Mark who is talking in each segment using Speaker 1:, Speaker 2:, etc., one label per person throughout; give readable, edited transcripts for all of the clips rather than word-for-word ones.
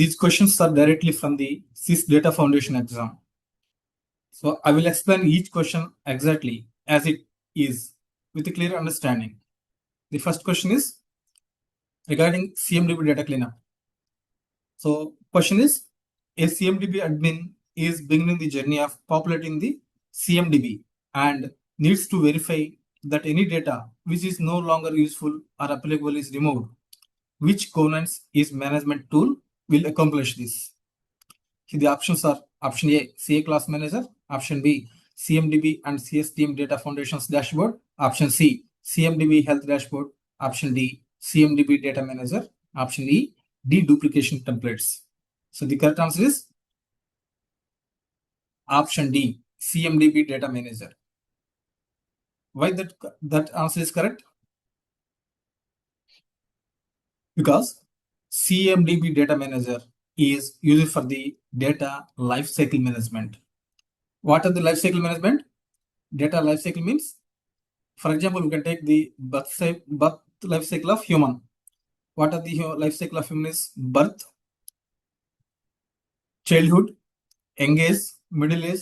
Speaker 1: These questions are directly from the CIS Data Foundation exam. So I will explain each question exactly as it is with a clear understanding. The first question is regarding CMDB data cleanup. So question is, a CMDB admin is beginning the journey of populating the CMDB and needs to verify that any data which is no longer useful or applicable is removed. Which governance is management tool will accomplish this? The options are option A, CA class manager, option B, CMDB and CSDM data foundations dashboard, option C, CMDB health dashboard, option D, CMDB data manager, option E, deduplication templates. So the correct answer is option D, CMDB data manager. Why that answer is correct? Because CMDB data manager is used for the data lifecycle management. What are the lifecycle management? Data lifecycle means, for example, we can take the birth life cycle of human. What are the life cycle of human is birth, childhood, young age, middle age,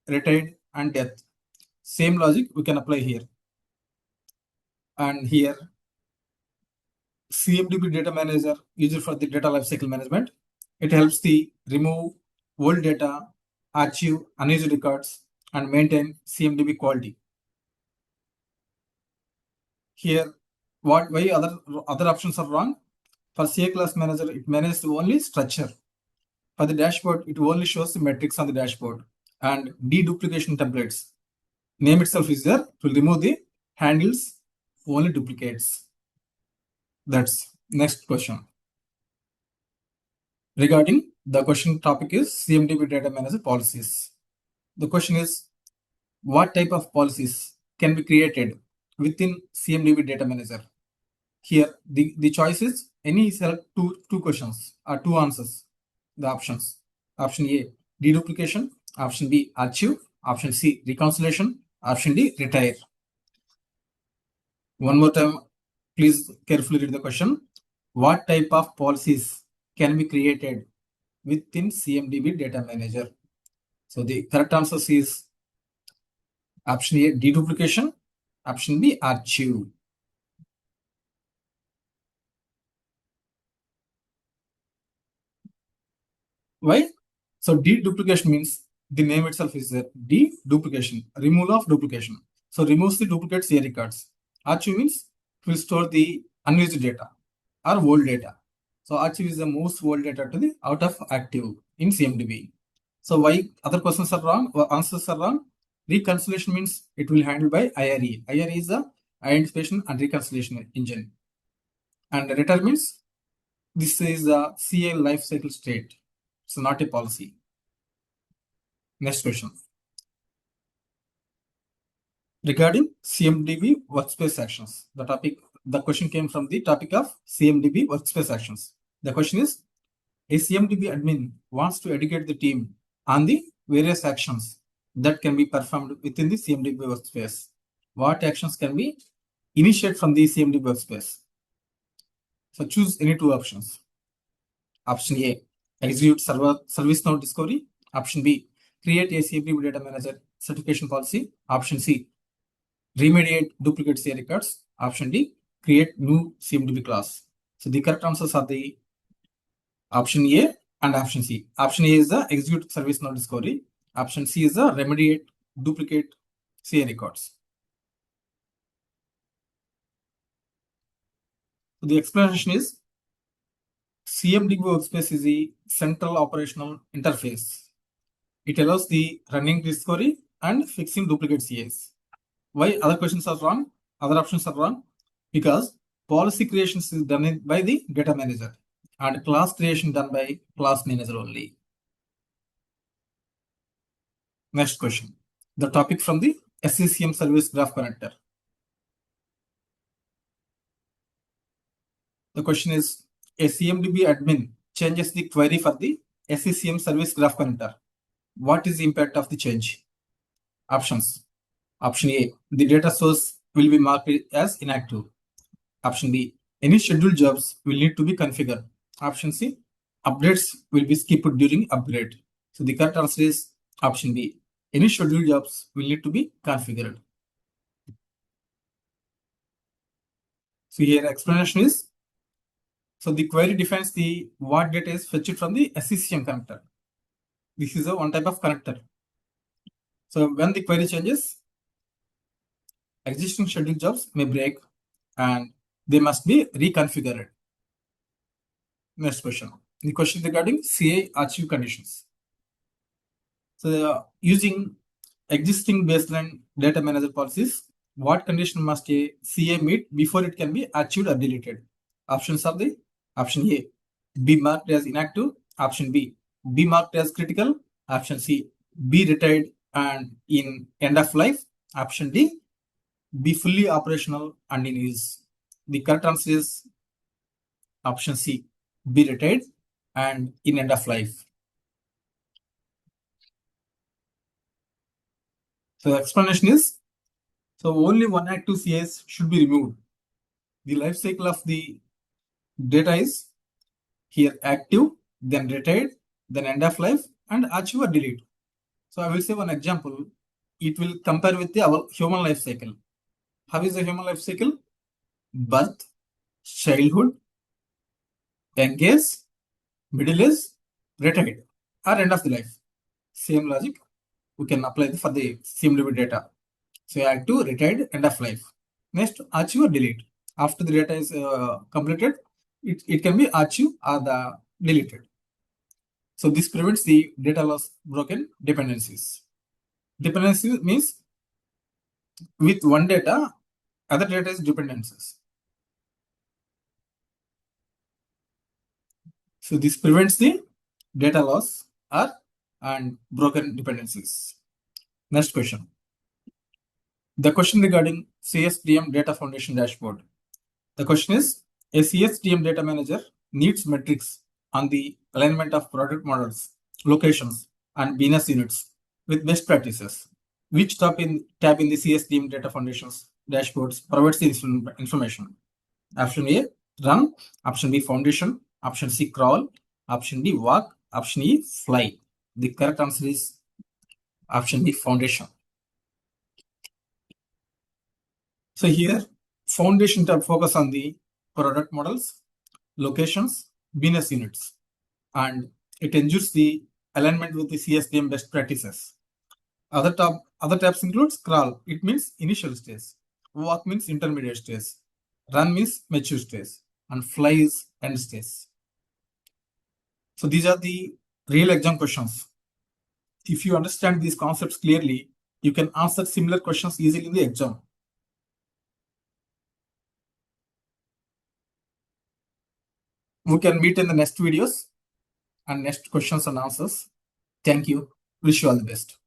Speaker 1: retired, and death. Same logic we can apply here. And here, CMDB data manager used for the data lifecycle management. It helps the remove old data, archive unused records, and maintain CMDB quality. Here, why other options are wrong? For CA class manager, it manages only structure. For the dashboard, it only shows the metrics on the dashboard. And deduplication templates. Name itself is there. It will remove the handles, only duplicates. That's next question. Regarding the question topic is CMDB data manager policies. The question is, what type of policies can be created within CMDB data manager? Here, the choice is any select two questions or two answers. The options. Option A, deduplication. Option B, archive. Option C, reconciliation. Option D, retire. One more time, please carefully read the question. What type of policies can be created within CMDB data manager? So the correct answer is option A, deduplication. Option B, archive. Why? So deduplication means the name itself is deduplication, removal of duplication. So removes the duplicate CA records. Archive means it will store the unused data or old data. So archive is the most old data to the out of active in CMDB. So why other questions are wrong or answers are wrong? Reconciliation means it will handle by IRE. IRE is the identification and reconciliation engine. And retire means this is a CA lifecycle state. It's not a policy. Next question. Regarding CMDB workspace actions, the question came from the topic of CMDB workspace actions. The question is, a CMDB admin wants to educate the team on the various actions that can be performed within the CMDB workspace. What actions can be initiated from the CMDB workspace? So choose any two options. Option A, execute ServiceNow discovery. Option B, create a CMDB data manager certification policy. Option C, remediate duplicate CA records. Option D, create new CMDB class. So the correct answers are the option A and option C. Option A is the execute ServiceNow discovery. Option C is the remediate duplicate CA records. So the explanation is, CMDB workspace is the central operational interface. It allows the running discovery and fixing duplicate CAs. Why other questions are wrong? Other options are wrong? Because policy creation is done by the data manager and class creation done by class manager only. Next question. The topic from the SCCM service graph connector. The question is, a CMDB admin changes the query for the SCCM service graph connector. What is the impact of the change? Options. Option A, the data source will be marked as inactive. Option B, any scheduled jobs will need to be configured. Option C, updates will be skipped during upgrade. So the correct answer is option B. Any scheduled jobs will need to be configured. So here explanation is, so the query defines the what data is fetched from the SCCM connector. This is a one type of connector. So when the query changes, existing scheduled jobs may break and they must be reconfigured. Next question. The question regarding CA archive conditions. So using existing baseline data manager policies, what condition must a CA meet before it can be achieved or deleted? Options are the option A, be marked as inactive. Option B, be marked as critical. Option C, be retired and in end of life. Option D, be fully operational and in use. The correct answer is option C, be retired and in end of life. So the explanation is, so only one active CIS should be removed. The life cycle of the data is here active, then retired, then end of life, and achieve or delete. So I will say one example. It will compare with our human life cycle. How is the human life cycle? Birth, childhood, young age, middle age, retired, or end of the life. Same logic we can apply for the CMDB data. So active, retired, end of life. Next, achieve or delete. After the data is completed, it can be achieved or deleted. So this prevents the data loss broken dependencies. Dependency means with one data, other data is dependencies. So this prevents the data loss and broken dependencies. Next question. The question regarding CSDM Data Foundation dashboard. The question is, a CSDM data manager needs metrics on the alignment of product models, locations, and business units with best practices. Which tab in the CSDM Data Foundations dashboards provides the information? Option A, run. Option B, foundation. Option C, crawl. Option D, walk. Option E, fly. The correct answer is option B, foundation. So here, foundation tab focus on the product models, locations, business units, and it ensures the alignment with the CSDM best practices. Other tabs includes crawl. It means initial stage. Walk means intermediate stage. Run means mature stage. And fly is end stage. So these are the real exam questions. If you understand these concepts clearly, you can answer similar questions easily in the exam. We can meet in the next videos and next questions and answers. Thank you. Wish you all the best.